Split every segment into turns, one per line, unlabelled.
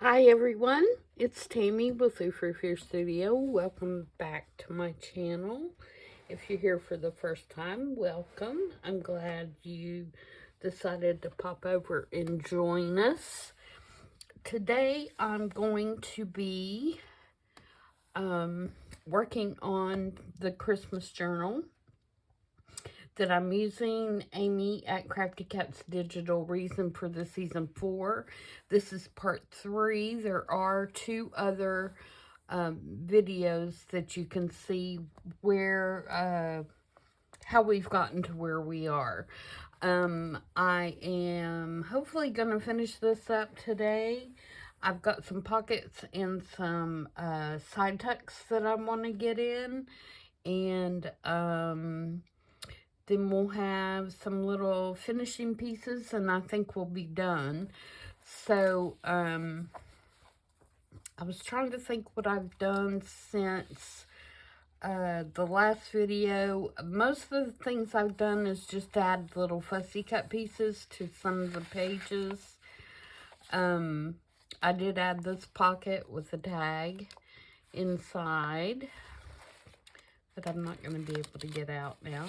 Hi everyone, it's Tammy with the Frou-frou Studio. Welcome back to my channel. If you're here for the first time, welcome. I'm glad you decided to pop over and join us. Today I'm going to be working on the Christmas journal that I'm using Amy at Crafty Cat's Digital Reason for the season 4. This is part 3. There are 2 other videos that you can see where how we've gotten to where we are. I am hopefully going to finish this up today. I've got some pockets and some side tucks that I want to get in, and then we'll have some little finishing pieces and I think we'll be done. So, I was trying to think what I've done since the last video. Most of the things I've done is just add little fussy cut pieces to some of the pages. I did add this pocket with a tag inside that I'm not going to be able to get out now.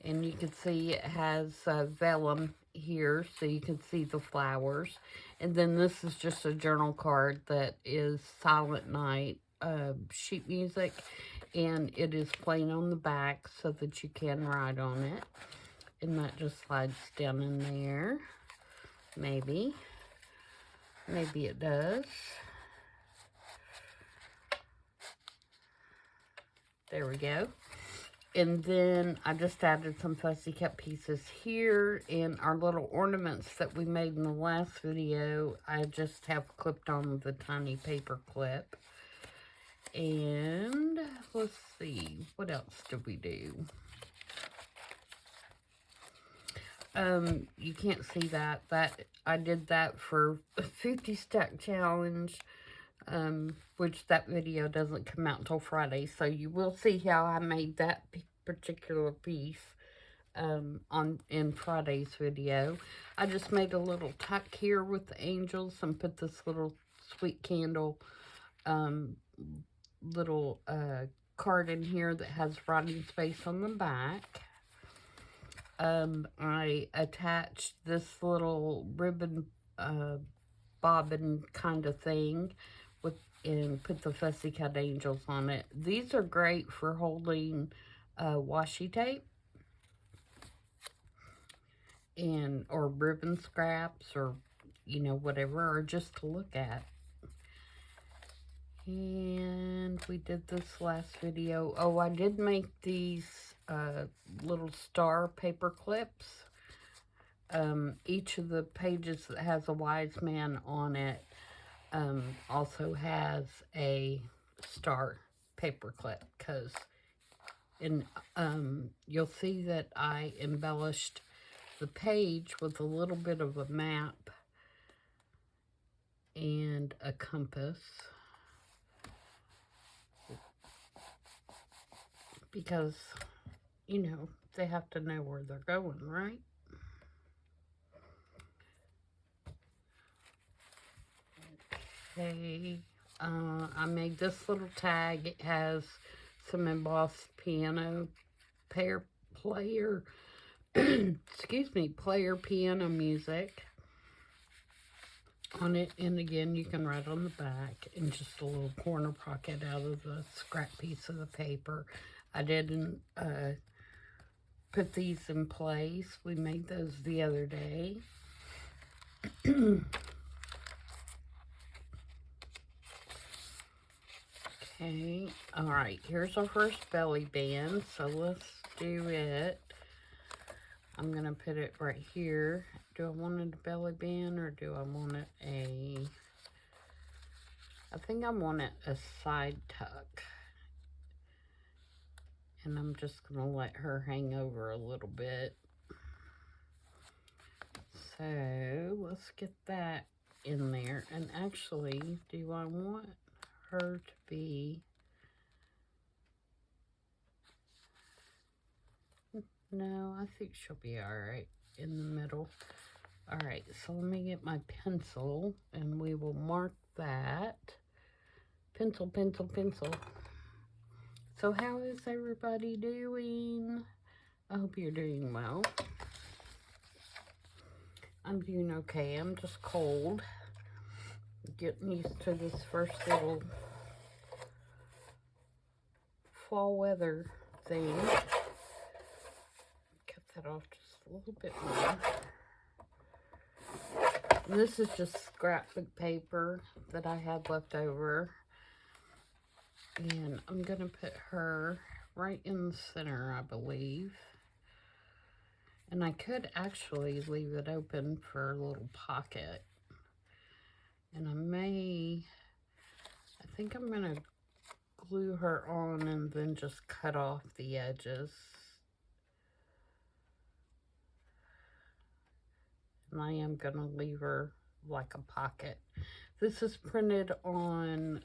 And you can see it has vellum here, so you can see the flowers. And then this is just a journal card that is Silent Night sheet music. And it is plain on the back so that you can write on it. And that just slides down in there. Maybe. Maybe it does. There we go. And then I just added some fussy cut pieces here, and our little ornaments that we made in the last video, I just have clipped on with a tiny paper clip. And let's see, what else did we do? You can't see that. I did that for a 50 stack challenge, which that video doesn't come out until Friday, so you will see how I made that particular piece in Friday's video. I just made a little tuck here with the angels and put this little sweet candle little card in here that has writing space on the back. I attached this little ribbon bobbin kind of thing and put the fussy cut angels on it. These are great for holding washi tape and or ribbon scraps, or whatever, or just to look at. And we did this last video. Oh, I did make these little star paper clips. Each of the pages that has a wise man on it also has a star paper clip, because you'll see that I embellished the page with a little bit of a map and a compass, because they have to know where they're going, right? Okay, I made this little tag. It has some embossed piano player, excuse me, player piano music on it. And again, you can write on the back, and just a little corner pocket out of the scrap piece of the paper. I didn't put these in place. We made those the other day. Okay, alright, here's our first belly band, so let's do it. I'm going to put it right here. Do I want it a belly band, or do I want it I think I want it a side tuck. And I'm just going to let her hang over a little bit. So, let's get that in there. And actually, do I want her to be... No, I think she'll be alright in the middle. Alright, so let me get my pencil and we will mark that. Pencil, pencil, pencil. So how is everybody doing? I hope you're doing well. I'm doing okay. I'm just cold. Getting used to this first little fall weather thing. Cut that off just a little bit more. And this is just scrapbook paper that I had left over. And I'm going to put her right in the center, I believe. And I could actually leave it open for a little pocket. And I think I'm going to glue her on and then just cut off the edges. And I am going to leave her like a pocket. This is printed on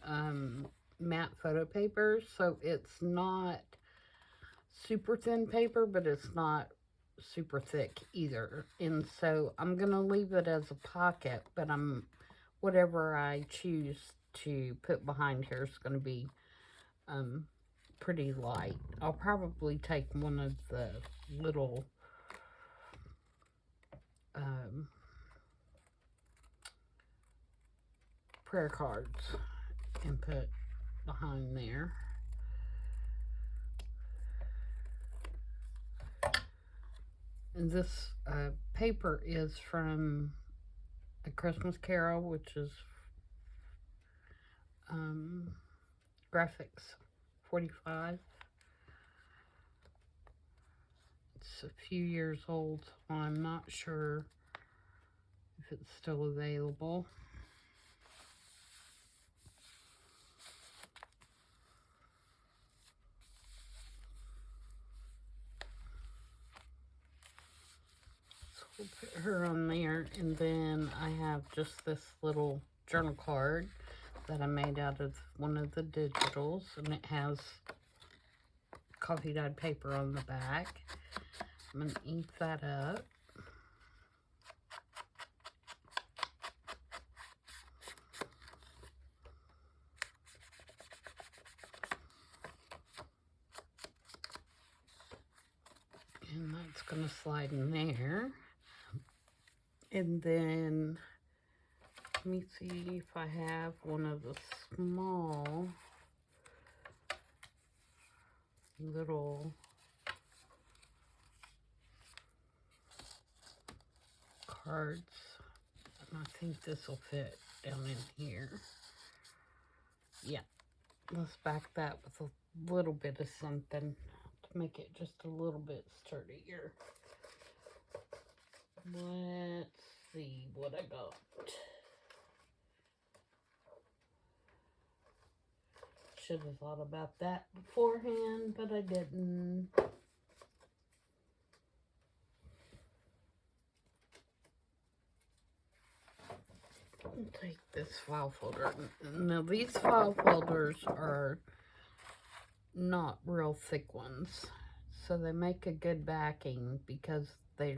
matte photo paper, so it's not super thin paper, but it's not super thick either. And so I'm going to leave it as a pocket, but whatever I choose to put behind here is going to be pretty light. I'll probably take one of the little prayer cards and put behind there. And this paper is from A Christmas Carol, which is Graphics 45. It's a few years old, so I'm not sure if it's still available. So we'll put her on there, and then I have just this little journal card that I made out of one of the digitals, and it has coffee dyed paper on the back. I'm going to ink that up. And that's going to slide in there. And then, let me see if I have one of the small little cards. And I think this will fit down in here. Yeah. Let's back that with a little bit of something to make it just a little bit sturdier. Let's see what I got. Should have thought about that beforehand, but I didn't. I'll take this file folder. Now these file folders are not real thick ones, so they make a good backing because they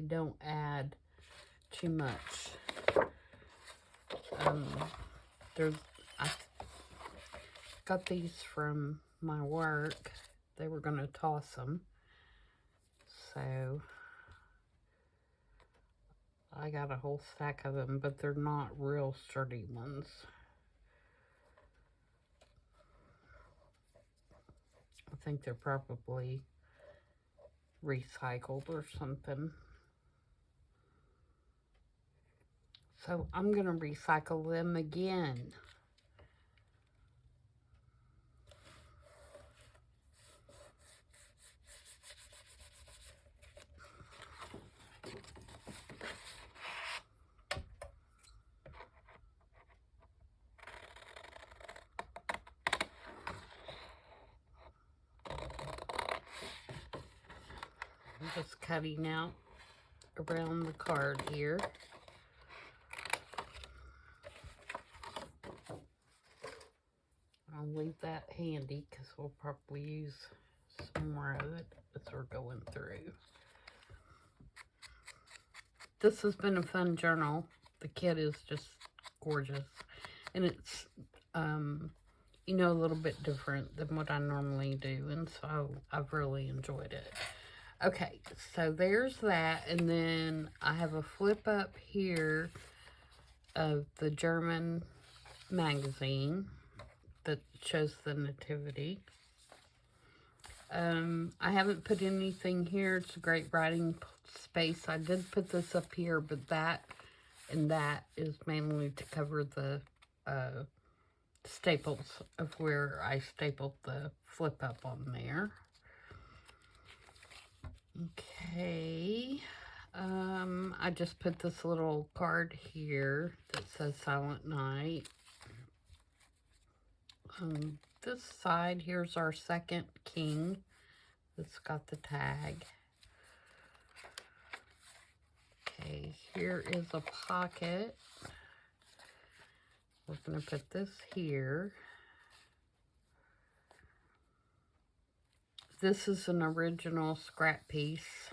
don't add too much. I got these from my work. They were going to toss them, so I got a whole stack of them, but they're not real sturdy ones. I think they're probably recycled or something. So I'm going to recycle them again. I'm just cutting out around the card here. I'll leave that handy because we'll probably use some more of it as we're going through. this has been a fun journal. The kit is just gorgeous. And it's, you know, a little bit different than what I normally do. And so I've really enjoyed it. Okay, so there's that. And then I have a flip up here of the German magazine that shows the nativity. I haven't put anything here. It's a great writing space. I did put this up here, but that and that is mainly to cover the staples of where I stapled the flip up on there. Okay. I just put this little card here that says Silent Night. This side, here's our second king. It's got the tag. Okay, here is a pocket. We're going to put this here. This is an original scrap piece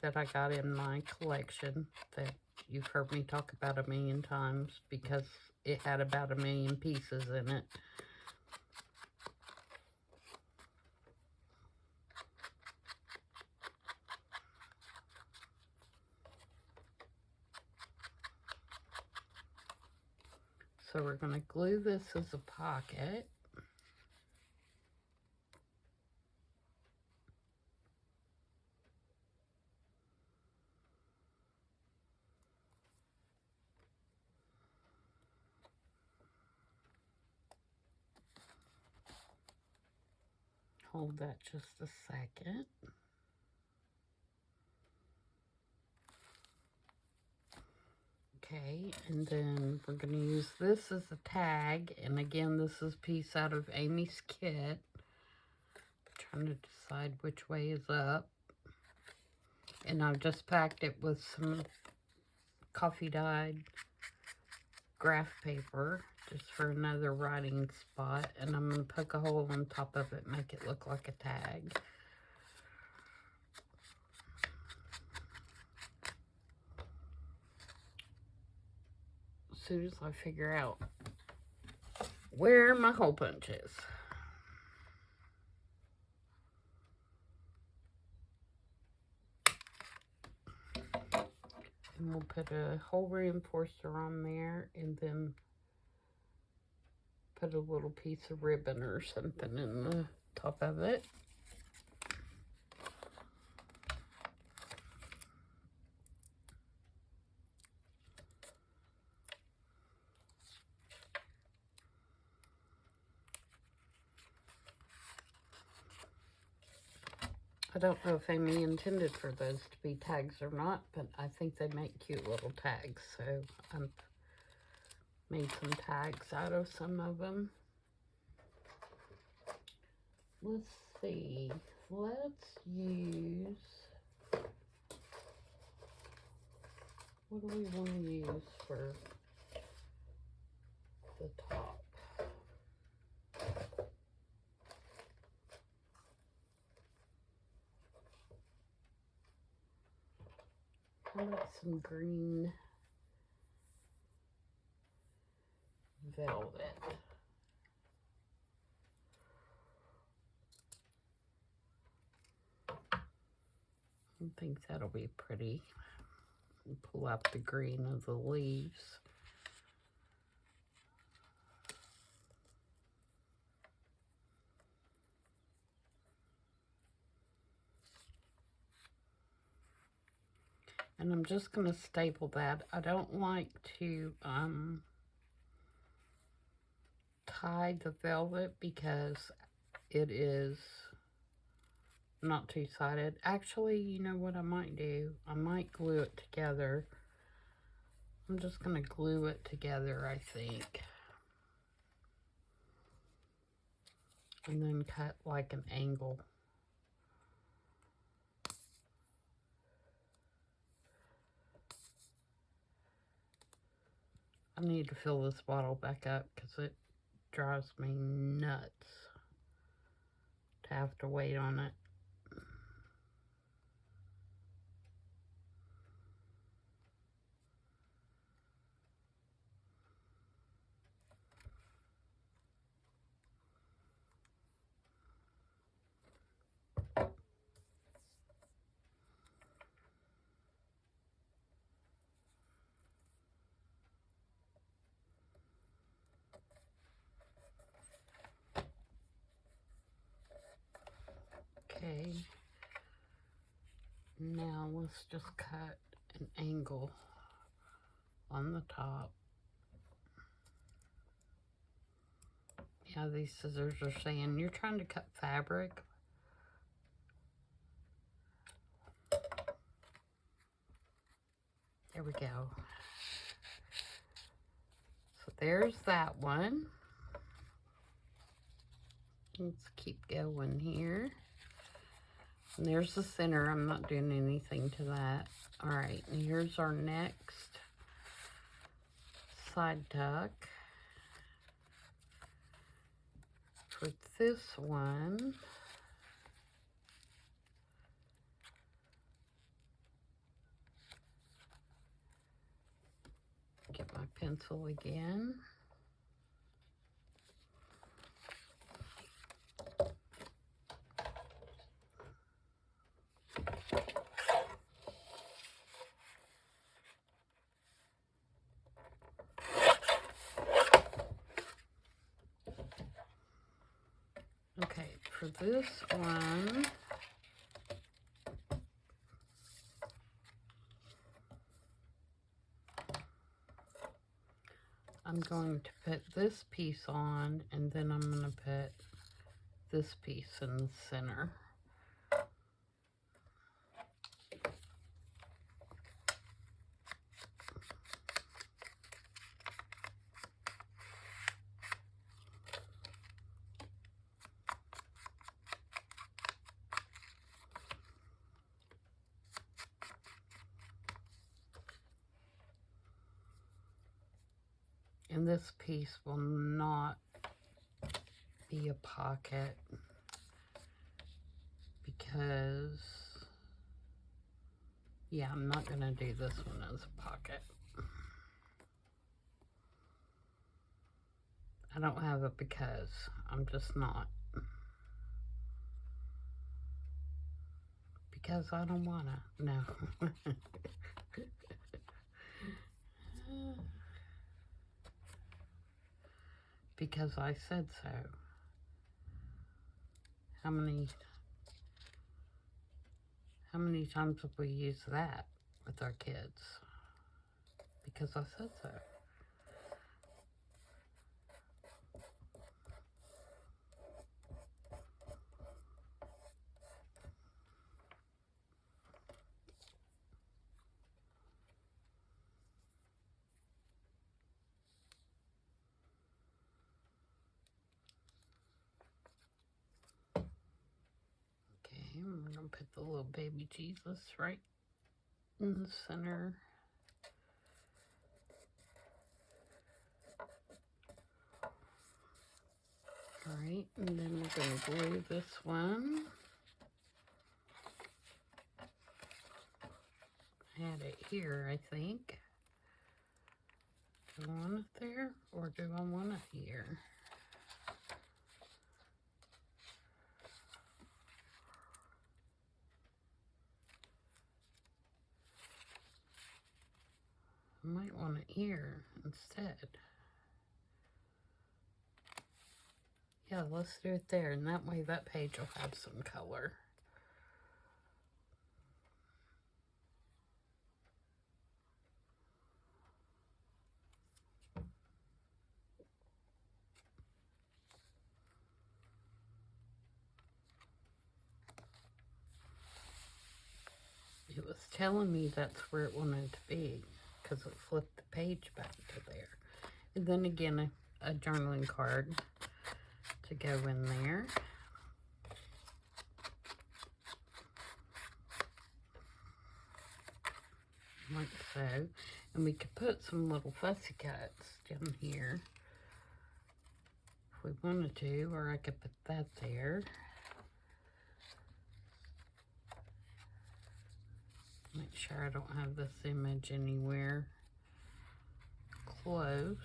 that I got in my collection that you've heard me talk about 1,000,000 times because it had about 1,000,000 pieces in it. So we're going to glue this as a pocket. Hold that just a second. Okay, and then we're going to use this as a tag. And again, this is a piece out of Amy's kit. I'm trying to decide which way is up. And I've just packed it with some coffee dyed graph paper just for another writing spot. And I'm going to poke a hole on top of it, make it look like a tag. As soon as I figure out where my hole punch is. And we'll put a hole reinforcer on there and then put a little piece of ribbon or something in the top of it. I don't know if Amy intended for those to be tags or not, but I think they make cute little tags, so I've made some tags out of some of them. Let's see. Let's use... what do we want to use for the top? How about some green velvet? I think that'll be pretty. Pull out the green of the leaves. And I'm just going to staple that. I don't like to tie the velvet because it is not two-sided. Actually, you know what I might do? I might glue it together. I'm just going to glue it together, I think. And then cut like an angle. I need to fill this bottle back up because it drives me nuts to have to wait on it. let's just cut an angle on the top. Yeah, these scissors are saying you're trying to cut fabric. There we go. So there's that one. Let's keep going here. And there's the center. I'm not doing anything to that. All right, and here's our next side tuck. For this one, get my pencil again. Okay, for this one, I'm going to put this piece on, and then I'm going to put this piece in the center. And this piece will not be a pocket because, yeah, I'm not going to do this one as a pocket. I don't have it because I'm just not. Because I don't want to. No. Because I said so. How many times have we used that with our kids? Because I said so. I'm going to put the little baby Jesus right in the center. Alright, and then we're going to glue this one. I had it here, I think. Do I want it there, or do I want it here? I might want it here instead. Yeah, let's do it there, and that way that page will have some color. It was telling me that's where it wanted to be because it flipped the page back to there. And then again, a journaling card to go in there. Like so. And we could put some little fussy cuts down here if we wanted to, or I could put that there. Make sure I don't have this image anywhere close.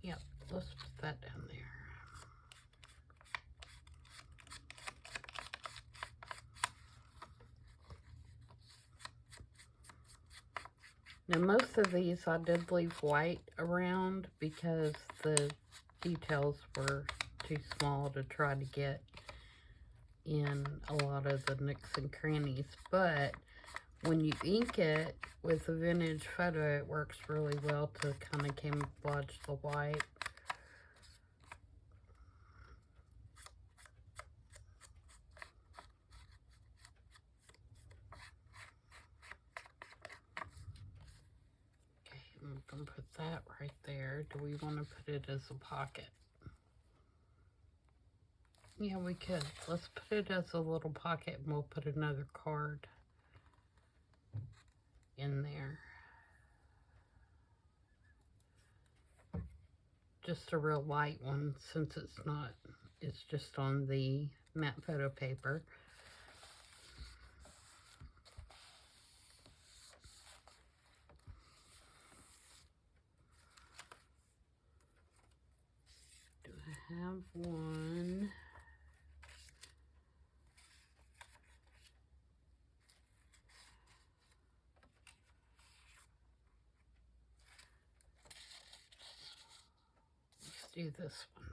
Yep, let's put that down there. Now, most of these I did leave white around because the details were too small to try to get in a lot of the nooks and crannies. But when you ink it with a vintage photo, it works really well to kind of camouflage the white. I'm going to put that right there. Do we want to put it as a pocket? Yeah, we could. Let's put it as a little pocket, and we'll put another card in there. Just a real light one, since it's just on the matte photo paper. Do I have one? Let's do this one.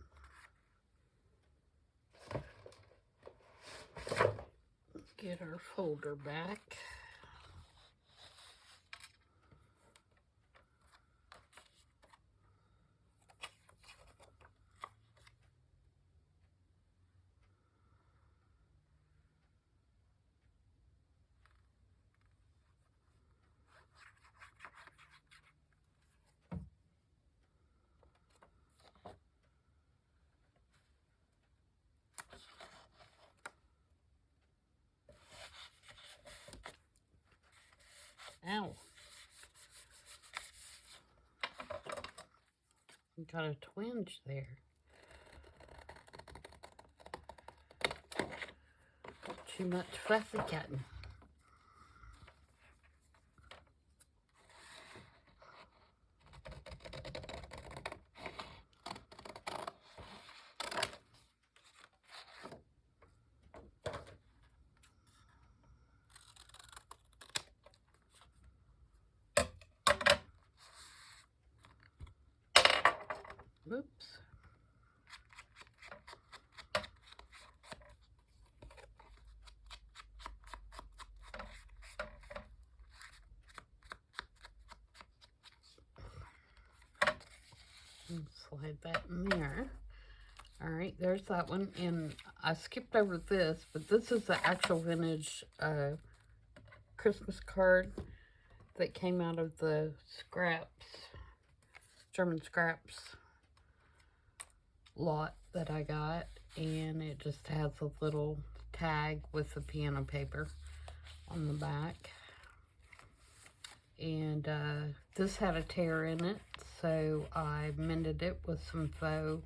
Get our folder back. Ow. Got a twinge there. Too much fussy cutting. Oops. And slide that in there. All right, there's that one. And I skipped over this, but this is the actual vintage Christmas card that came out of the scraps, German scraps lot that I got. And it just has a little tag with the piano paper on the back. And this had a tear in it, so I mended it with some faux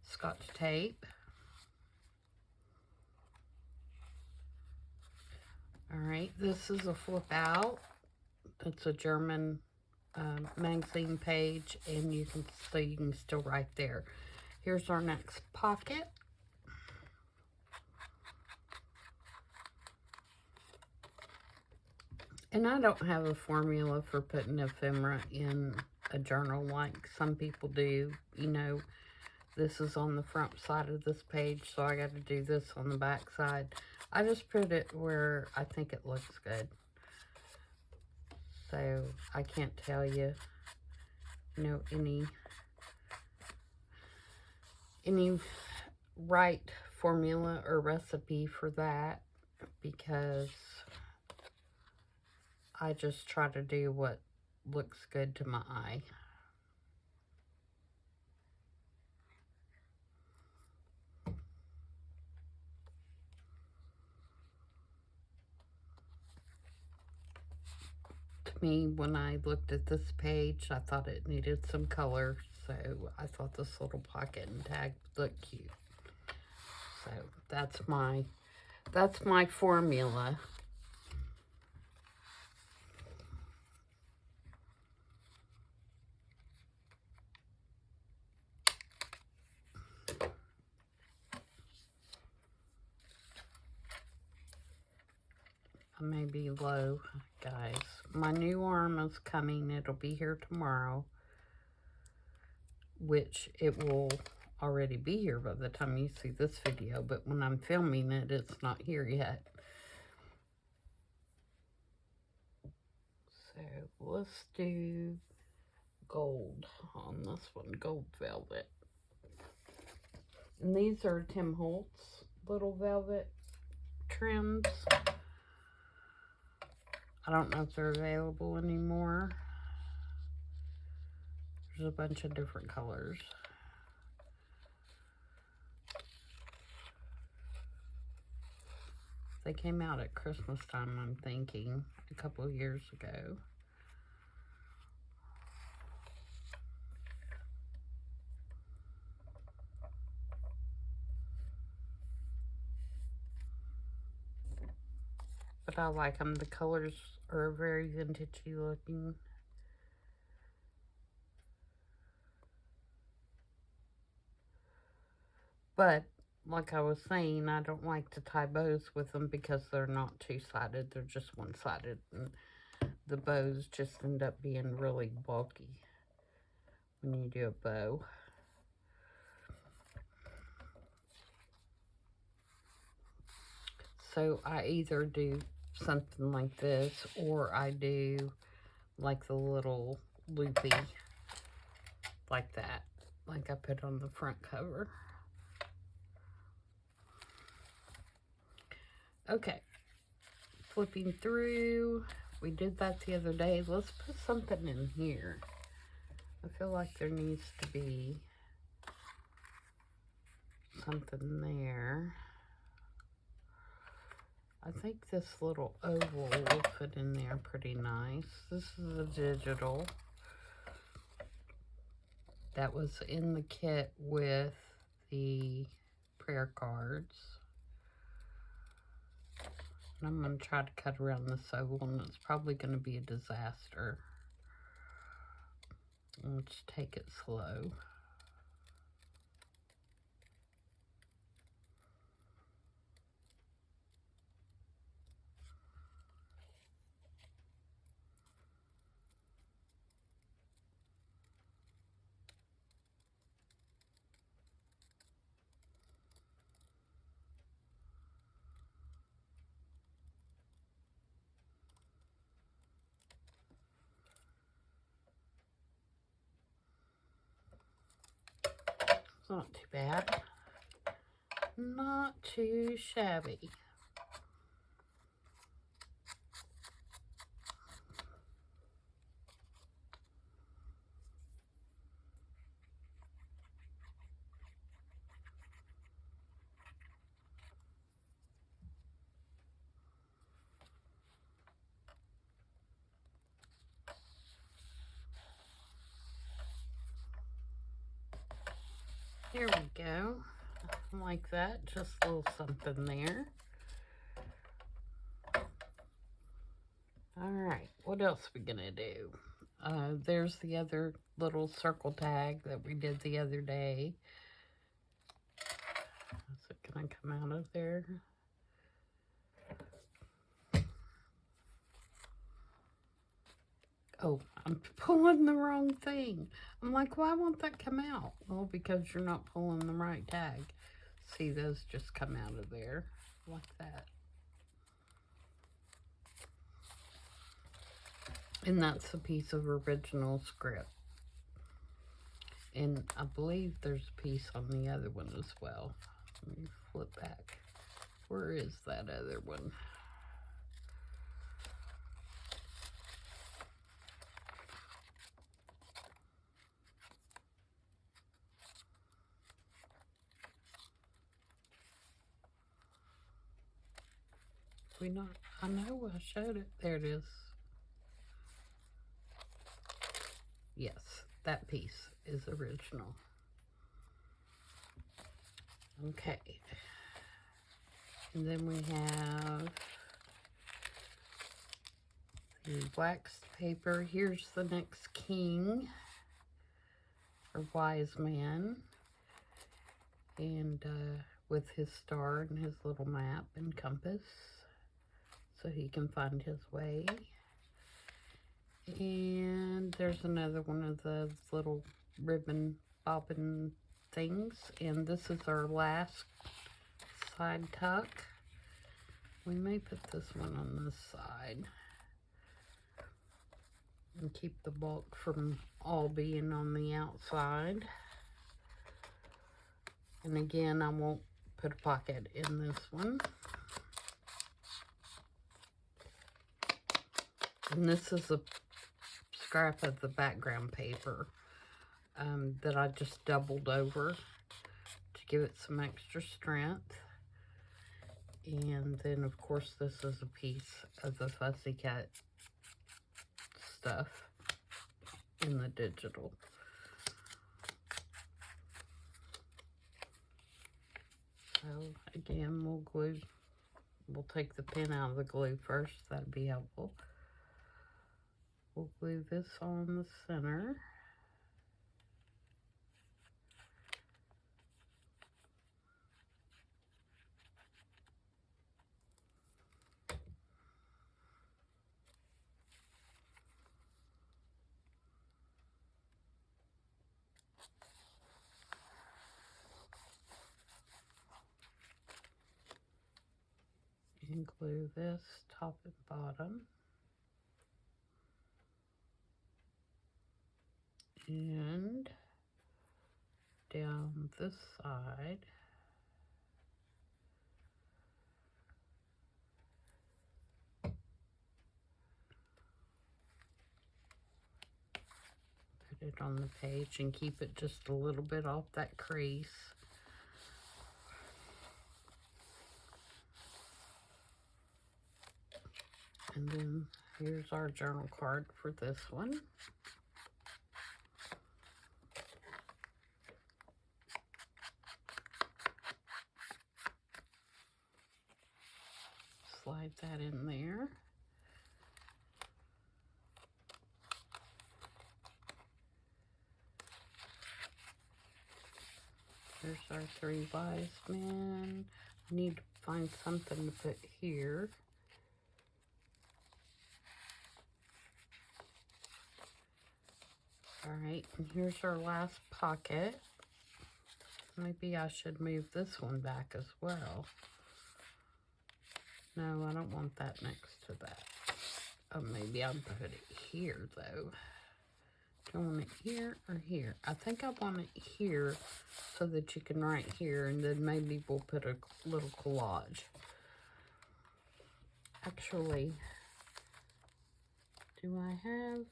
Scotch tape. Alright, this is a flip out. It's a German magazine page, and you can still write there. Here's our next pocket. And I don't have a formula for putting ephemera in a journal like some people do. You know, this is on the front side of this page, so I got to do this on the back side. I just put it where I think it looks good. So I can't tell you, any right formula or recipe for that, because I just try to do what looks good to my eye. To me, when I looked at this page, I thought it needed some color, so I thought this little pocket and tag looked cute. So that's my formula. I may be low, guys. My new arm is coming. It'll be here tomorrow, which it will already be here by the time you see this video, but when I'm filming it, it's not here yet. So let's do gold on this one, gold velvet. And these are Tim Holtz little velvet trims. I don't know if they're available anymore. There's a bunch of different colors. They came out at Christmas time, I'm thinking, a couple of years ago. But I like them. The colors are very vintagey looking. But, like I was saying, I don't like to tie bows with them because they're not two-sided. They're just one-sided. And the bows just end up being really bulky when you do a bow. So I either do something like this, or I do like the little loopy, like that, like I put on the front cover. Okay, flipping through. We did that the other day. Let's put something in here. I feel like there needs to be something there. I think this little oval will fit in there pretty nice. This is a digital that was in the kit with the prayer cards. And I'm going to try to cut around this oval, and it's probably going to be a disaster. Let's take it slow. Not too bad. Not too shabby. There we go. Like that. Just a little something there. Alright, what else are we gonna do? There's the other little circle tag that we did the other day. Is it gonna come out of there? Oh, I'm pulling the wrong thing. I'm like, why won't that come out? Well, because you're not pulling the right tag. See, those just come out of there like that. And that's a piece of original script. And I believe there's a piece on the other one as well. Let me flip back. Where is that other one? I know I showed it. There it is. Yes, that piece is original. Okay. And then we have the waxed paper. Here's the next king, or wise man. And with his star and his little map and compass. so he can find his way. And there's another one of those little ribbon bobbin things, and this is our last side tuck. We may put this one on this side and keep the bulk from all being on the outside. And again, I won't put a pocket in this one. And this is a scrap of the background paper that I just doubled over to give it some extra strength. And then, of course, this is a piece of the Fussy Cut stuff in the digital. So, again, we'll take the pin out of the glue first. That'd be helpful. We'll glue this on the center. And glue this top and bottom. And down this side. Put it on the page and keep it just a little bit off that crease. And then here's our journal card for this one. Slide that in there. There's our 3 wise men. I need to find something to put here. Alright, and here's our last pocket. Maybe I should move this one back as well. No, I don't want that next to that. Oh, maybe I'll put it here, though. Do I want it here or here? I think I want it here so that you can write here, and then maybe we'll put a little collage. Actually, do I have?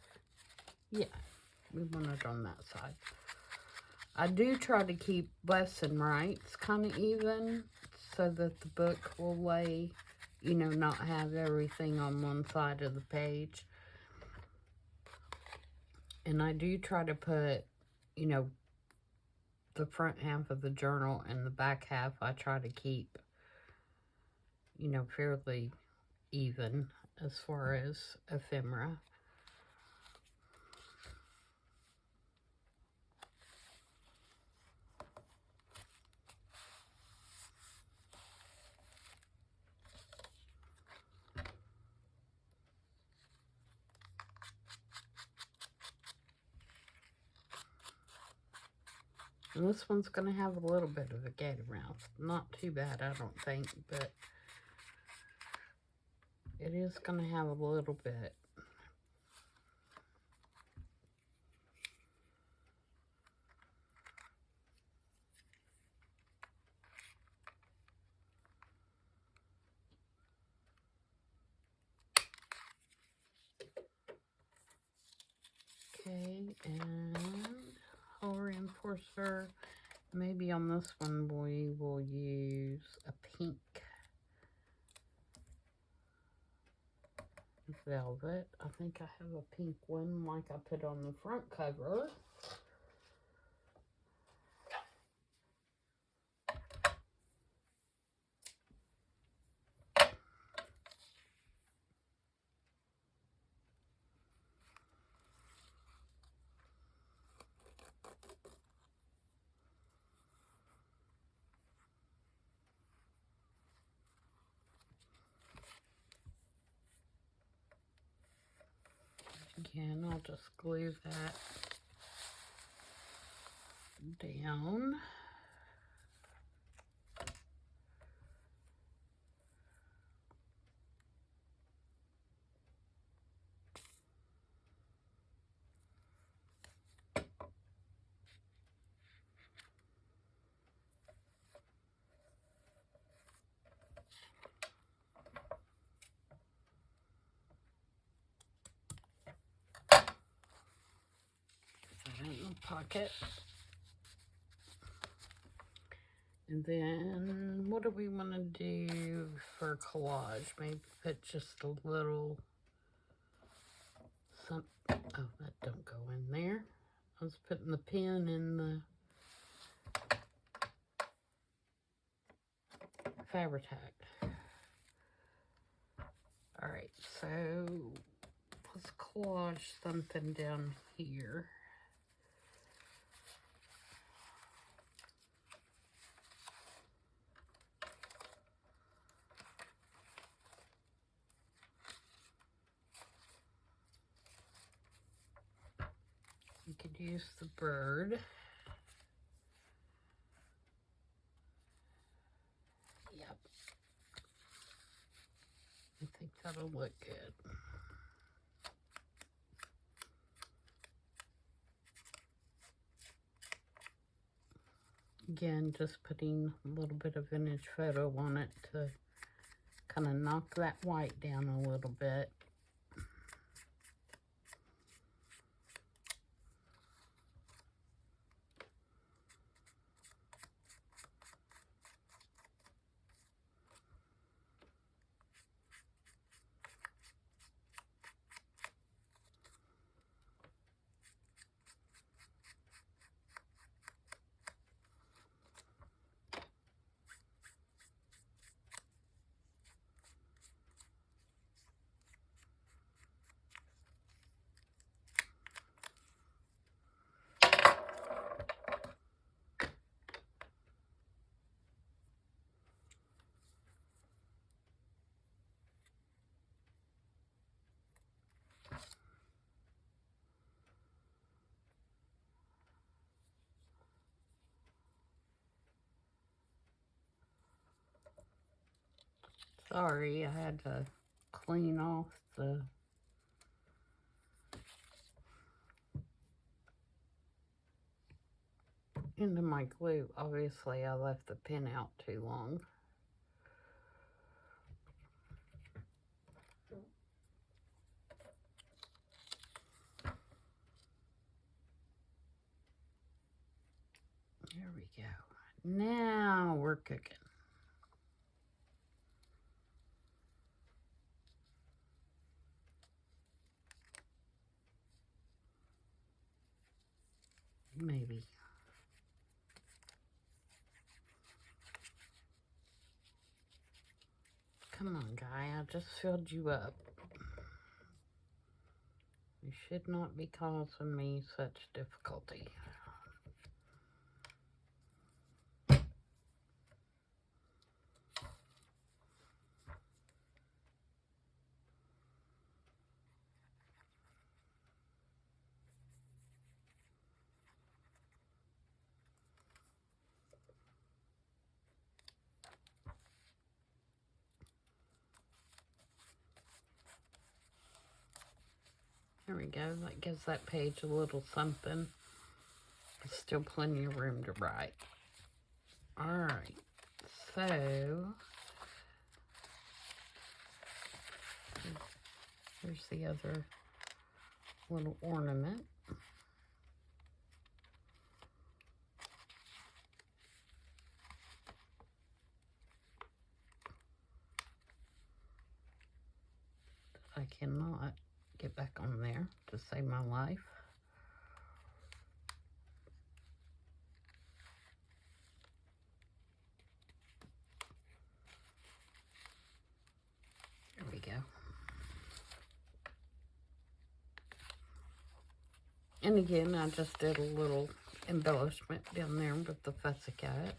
Yeah, we want it on that side. I do try to keep lefts and rights kind of even so that the book will lay, you know, not have everything on one side of the page. And I do try to put, you know, the front half of the journal and the back half I try to keep, you know, fairly even as far as ephemera. And this one's going to have a little bit of a gator mouth. Not too bad, I don't think, but it is going to have a little bit. Okay, and hole reinforcer. Maybe on this one we will use a pink velvet. I think I have a pink one like I put on the front cover. Again, I'll just glue that down. Put that in the pocket. And then, what do we want to do for collage? Maybe put just a little, oh, that don't go in there. I was putting the pin in the Fabri-Tac. Alright, so let's collage something down here. You could use the bird. Yep. I think that'll look good. Again, just putting a little bit of vintage photo on it to kind of knock that white down a little bit. Sorry, I had to clean off the end of my glue. Obviously, I left the pin out too long. There we go. Now we're cooking. Maybe. Come on, guy. I just filled you up. You should not be causing me such difficulty. There we go. That gives that page a little something. There's still plenty of room to write. Alright, so here's the other little ornament. I cannot get back on there to save my life. There we go. And again, I just did a little embellishment down there with the fussy cats.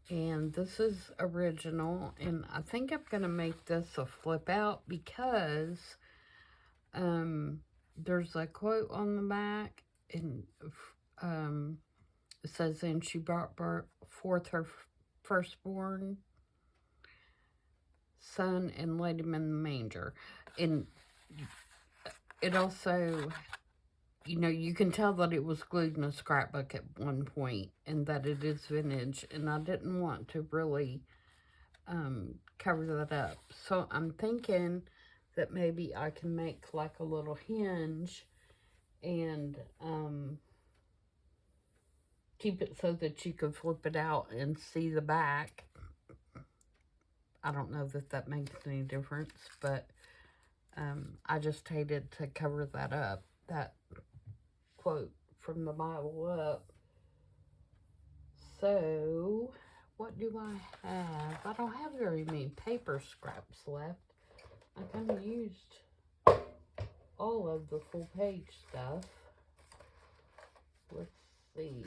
And this is original, and I think I'm going to make this a flip out because there's a quote on the back, and it says, and she brought forth her firstborn son and laid him in the manger. And it also, you know, you can tell that it was glued in a scrapbook at one point and that it is vintage. And I didn't want to really cover that up. So I'm thinking that maybe I can make like a little hinge and keep it so that you can flip it out and see the back. I don't know that that makes any difference, but I just hated to cover that up, that quote from the Bible up. So, what do I have? I don't have very many paper scraps left. I kind of used all of the full page stuff. Let's see.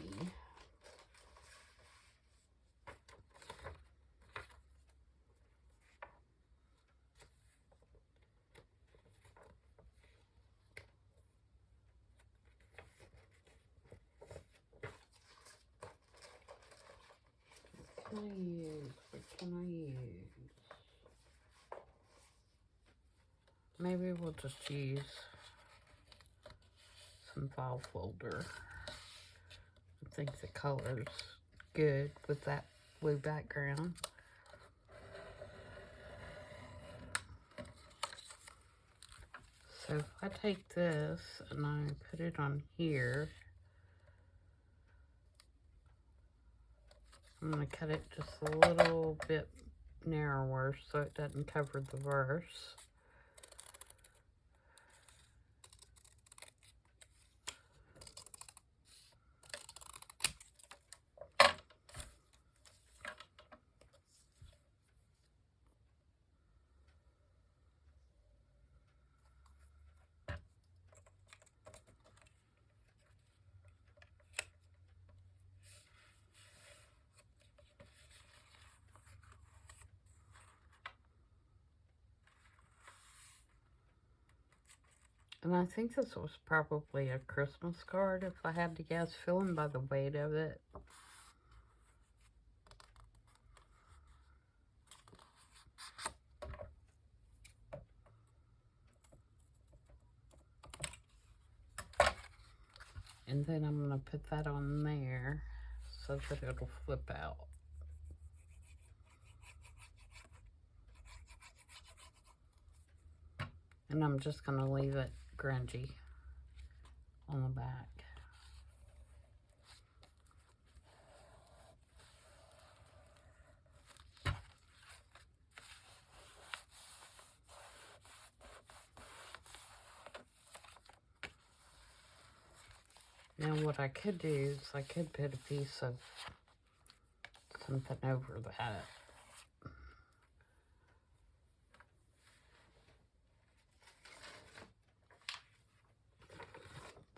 What can I use? Maybe we'll just use some file folder. I think the color's good with that blue background. So if I take this and I put it on here, I'm going to cut it just a little bit narrower so it doesn't cover the verse. And I think this was probably a Christmas card, if I had to guess, feeling by the weight of it. And then I'm going to put that on there so that it'll flip out. And I'm just going to leave it grungy on the back. Now what I could do is I could put a piece of something over that.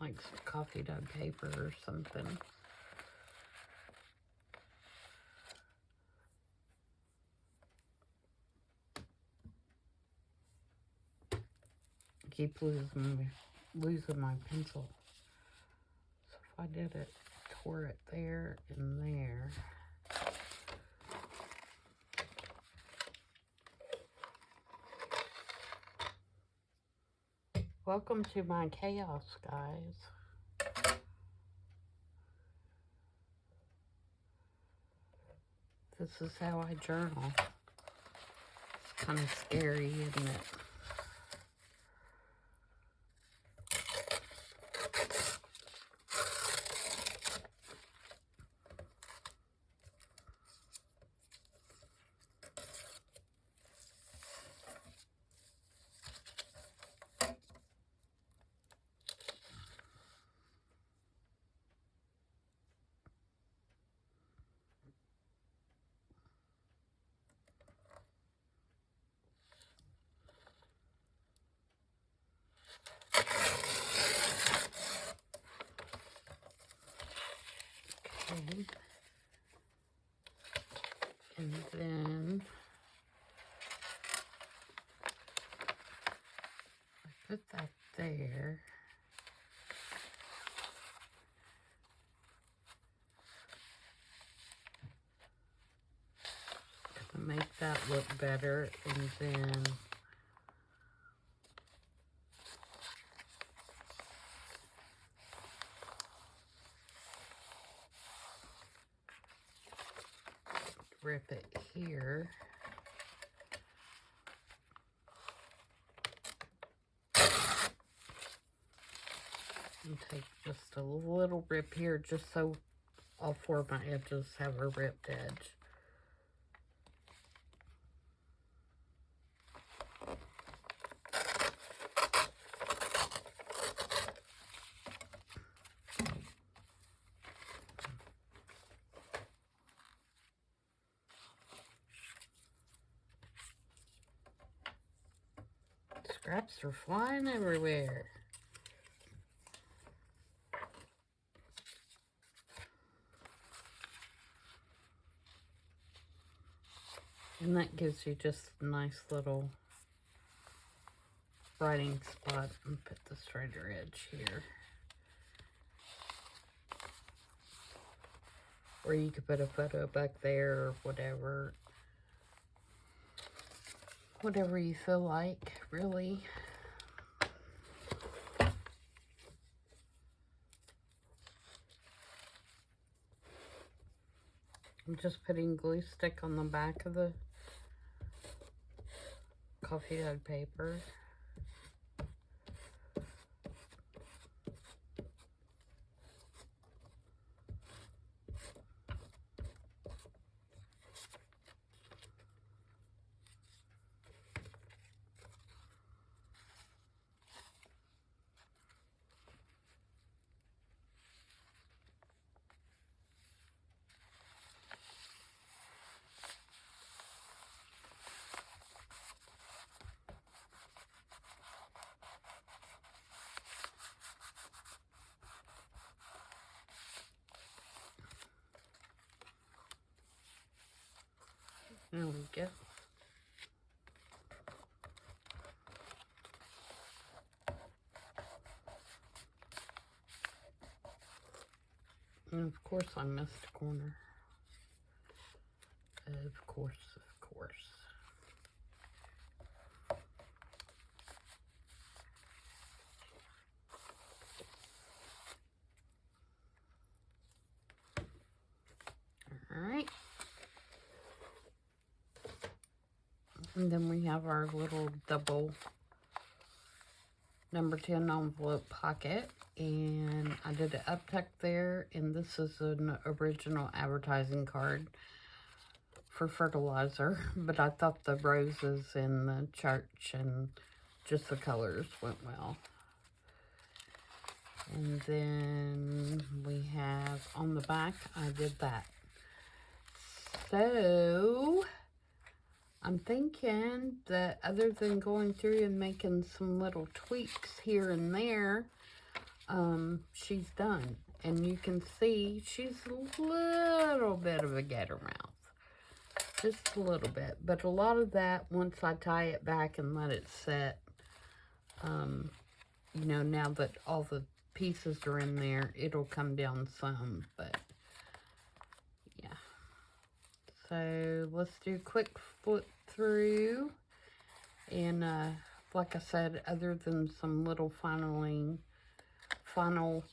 Like some coffee dug paper or something. I keep losing my pencil. So if I did it, tore it there and there. Welcome to my chaos, guys. This is how I journal. It's kind of scary, isn't it? Okay. And then I put that there. make that look better, and then rip it here. And take just a little rip here, just so all four of my edges have a ripped edge. Scraps are flying everywhere. And that gives you just a nice little writing spot. And put the straighter edge here. Or you could put a photo back there or whatever. Whatever you feel like, really. I'm just putting glue stick on the back of the coffee dyed paper. There we go. And of course I missed a corner. Of course, of course. Alright. And then we have our little double number 10 envelope pocket. And I did an uptuck there. And this is an original advertising card for fertilizer. But I thought the roses in the church and just the colors went well. And then we have on the back, I did that. So I'm thinking that other than going through and making some little tweaks here and there, she's done. And you can see she's a little bit of a getter mouth. Just a little bit. But a lot of that, once I tie it back and let it set, you know, now that all the pieces are in there, it'll come down some. But, yeah. So, let's do a quick flip through. And, like I said, other than some little final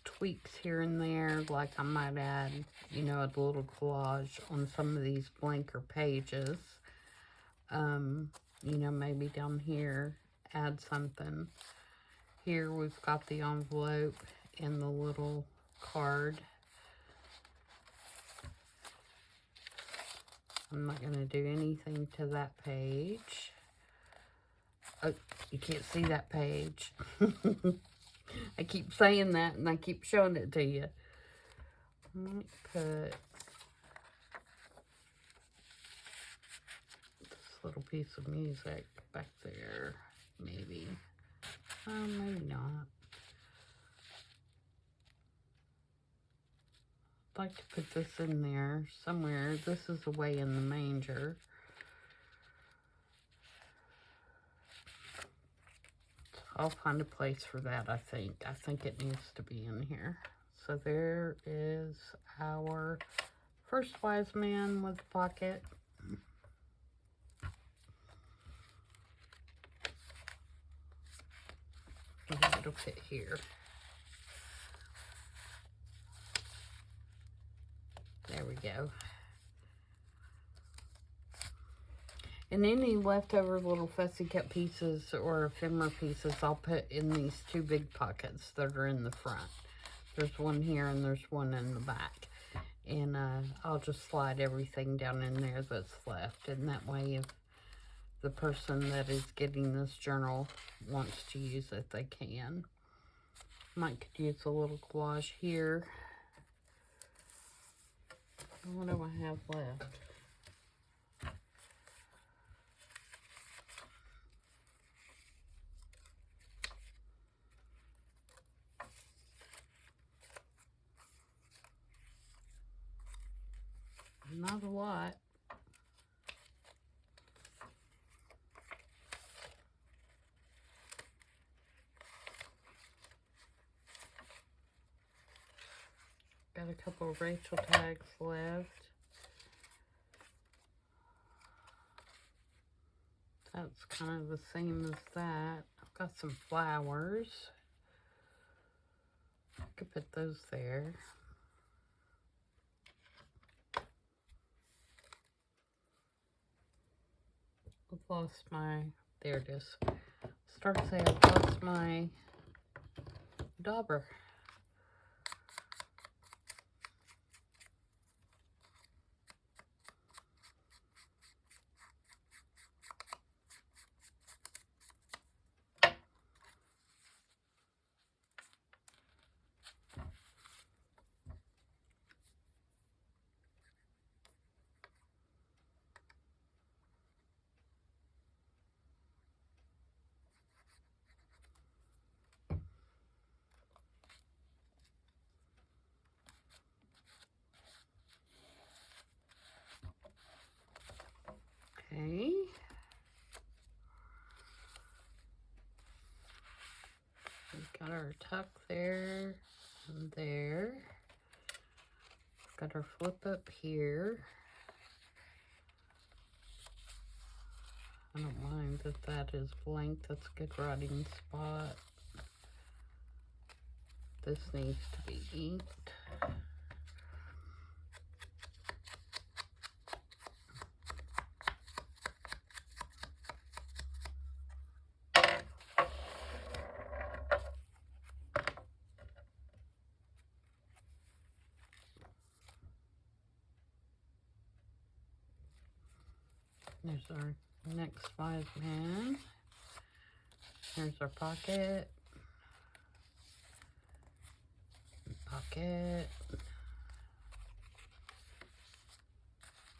tweaks here and there, like I might add, you know, a little collage on some of these blanker pages. You know, maybe down here, add something. Here we've got the envelope and the little card. I'm not going to do anything to that page. Oh, you can't see that page. I keep saying that and I keep showing it to you. I might put this little piece of music back there, maybe. Maybe not. I'd like to put this in there somewhere. This is away in the manger. I'll find a place for that, I think. I think it needs to be in here. So there is our first wise man with pocket. it'll fit here. There we go. And any leftover little fussy cut pieces or ephemera pieces, I'll put in these two big pockets that are in the front. There's one here and there's one in the back. And I'll just slide everything down in there that's left. And that way, if the person that is getting this journal wants to use it, they can. Might could use a little collage here. What do I have left? Not a lot. Got a couple of Rachel tags left. That's kind of the same as that. I've got some flowers. I could put those there. I've lost my, there it is. Start to say I've lost my dauber. Okay. We've got our tuck there and there. We've got our flip up here. I don't mind that that is blank. That's a good writing spot. This needs to be inked. There's our next wise man. Here's our pocket. Pocket.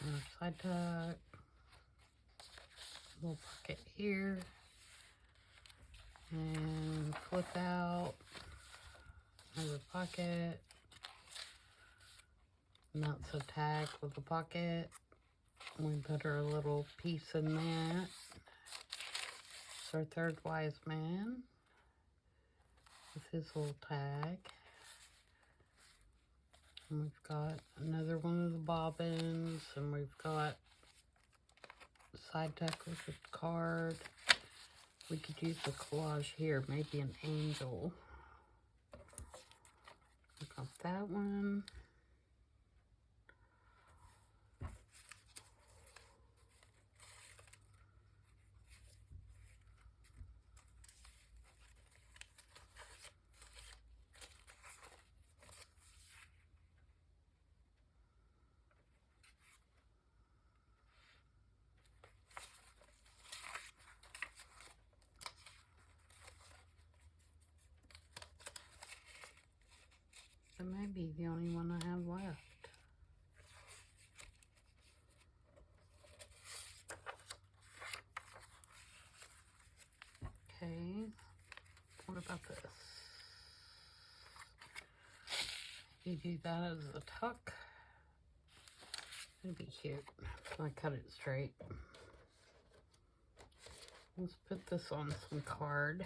And our side tuck. Little pocket here. And flip out. Another pocket. And that's a tag with a pocket. We put our little piece in that. It's our third wise man with his little tag. And we've got another one of the bobbins, and we've got side tuck with a card. We could use a collage here, maybe an angel. We got that one. That may be the only one I have left. Okay, what about this? You do that as a tuck. It'd be cute if I cut it straight. Let's put this on some card.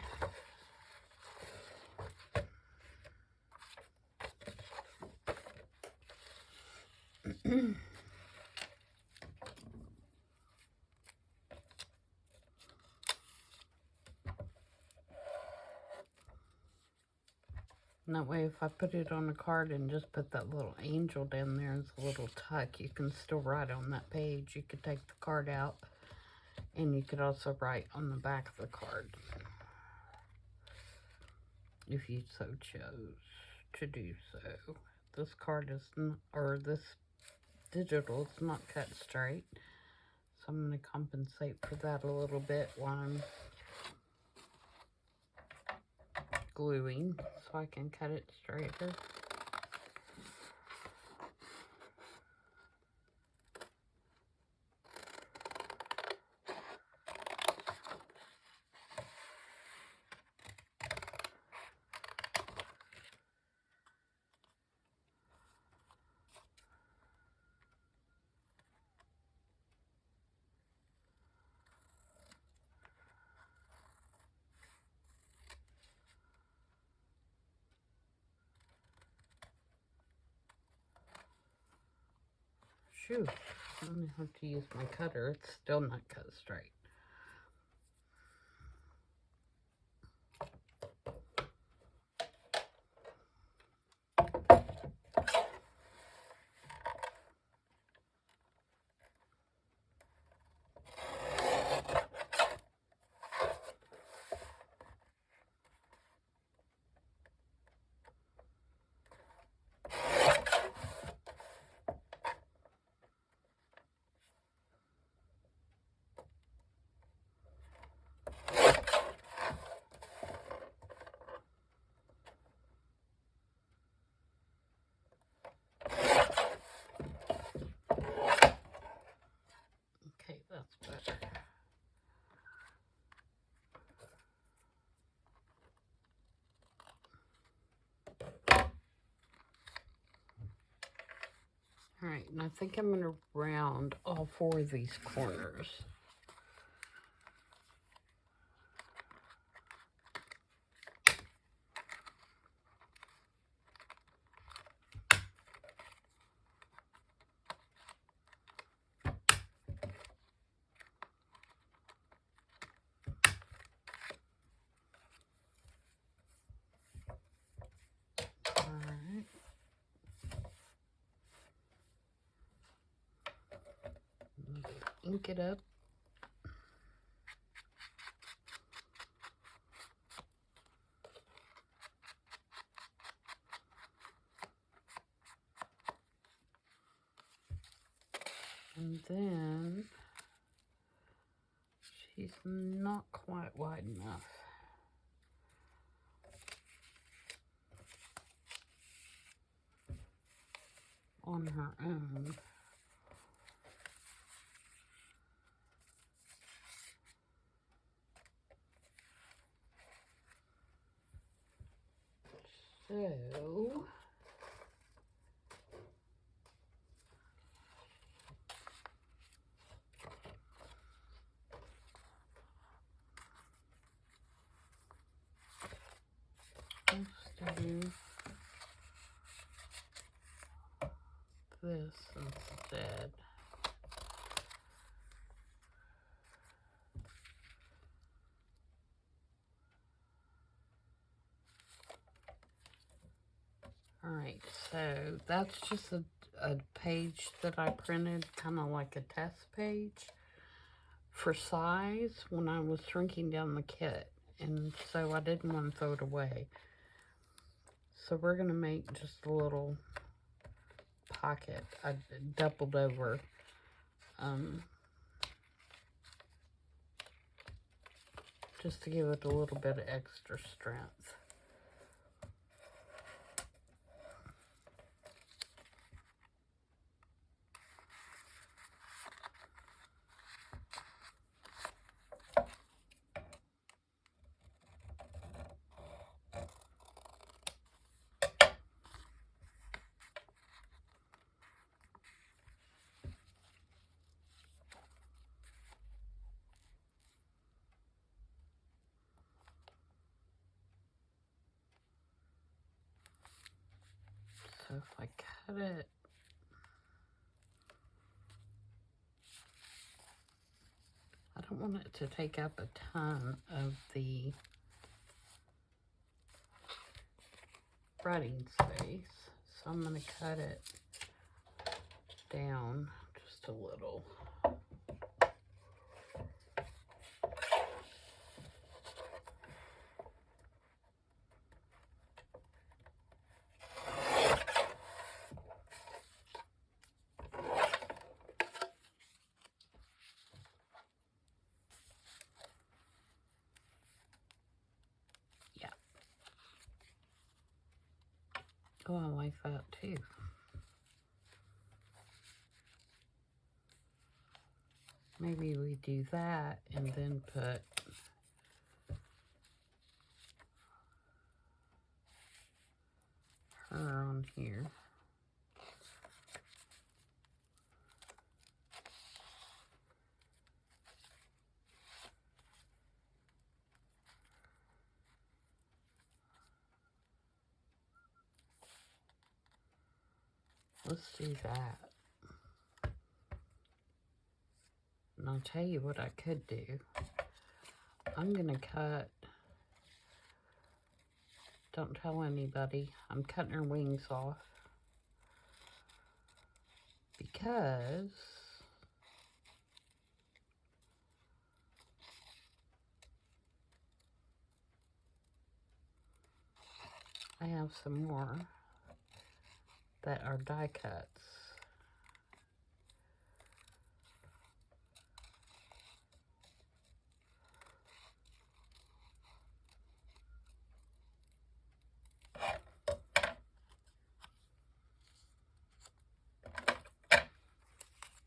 And that way, if I put it on a card and just put that little angel down there as a little tuck, you can still write on that page. You could take the card out, and you could also write on the back of the card, if you so chose to do so. This card is not, or this digital is not cut straight, so I'm going to compensate for that a little bit while I'm gluing, so I can cut it straighter. Shoot, I'm going to have to use my cutter. It's still not cut straight. Okay, that's better. Alright, and I think I'm going to round all 4 of these corners. Alright. Ink it up. And then she's not quite wide enough. On her own. So let's do this instead. Alright, so that's just a page that I printed, kind of like a test page for size when I was shrinking down the kit. And so I didn't want to throw it away. So we're going to make just a little pocket. I doubled over. Just to give it a little bit of extra strength. So if I cut it, I don't want it to take up a ton of the spreading space. So I'm going to cut it down just a little. Oh, I like that too. Maybe we do that and then put her on here. Let's do that. And I'll tell you what I could do. I'm going to cut, don't tell anybody, I'm cutting her wings off. Because I have some more that are die cuts.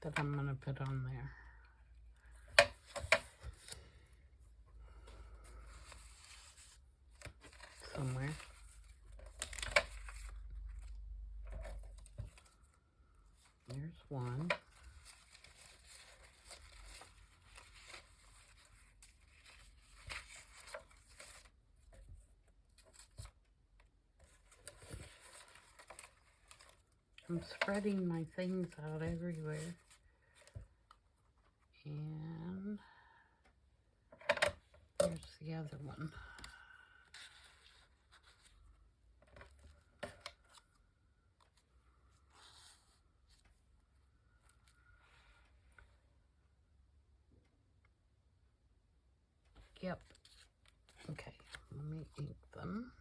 That I'm going to put on there. Somewhere. There's one. I'm spreading my things out everywhere. And there's the other one. Yep. Okay, let me ink them.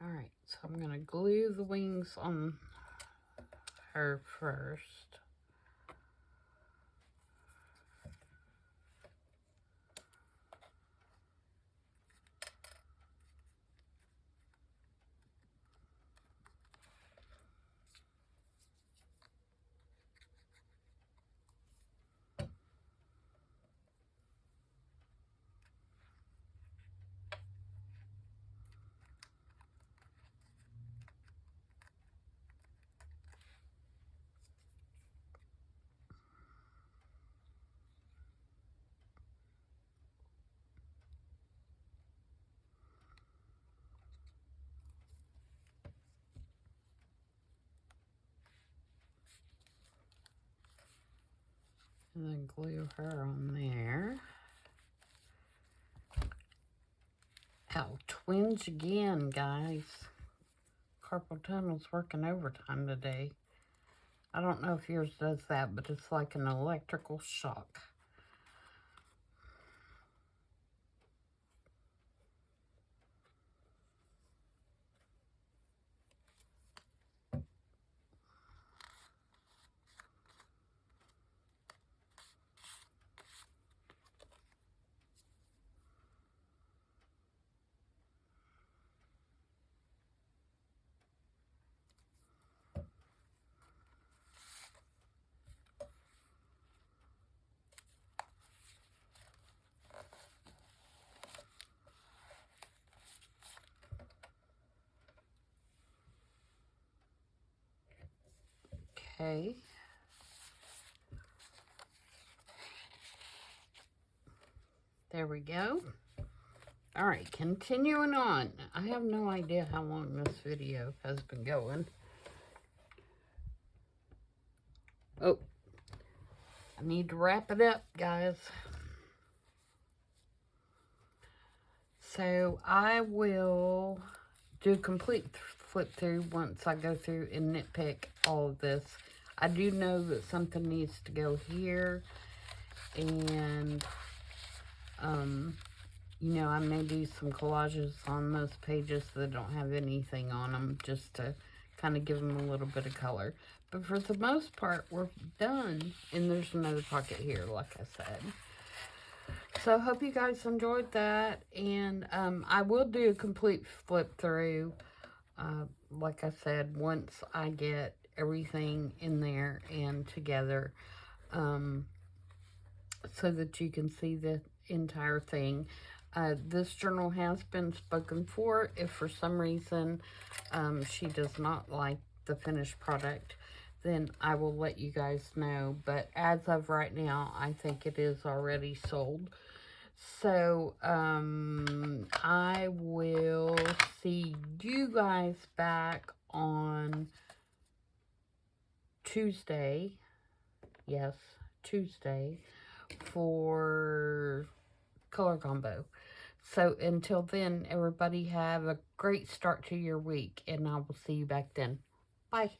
All right, so I'm going to glue the wings on her first. And then glue her on there. Ow, twinge again, guys. Carpal tunnel's working overtime today. I don't know if yours does that, but it's like an electrical shock. Okay. There we go. Alright, continuing on. I have no idea how long this video has been going. Oh, I need to wrap it up, guys. So I will do a complete flip through once I go through and nitpick all of this. I do know that something needs to go here, and you know, I may do some collages on those pages that don't have anything on them, just to kind of give them a little bit of color. But for the most part, we're done. And there's another pocket here, like I said. So I hope you guys enjoyed that. And I will do a complete flip through, like I said, once I get everything in there and together, so that you can see the entire thing. This journal has been spoken for. If for some reason she does not like the finished product, then I will let you guys know. But as of right now, I think it is already sold. So I will see you guys back on Tuesday. Yes, Tuesday, for color combo. So until then, everybody have a great start to your week, and I will see you back then. Bye.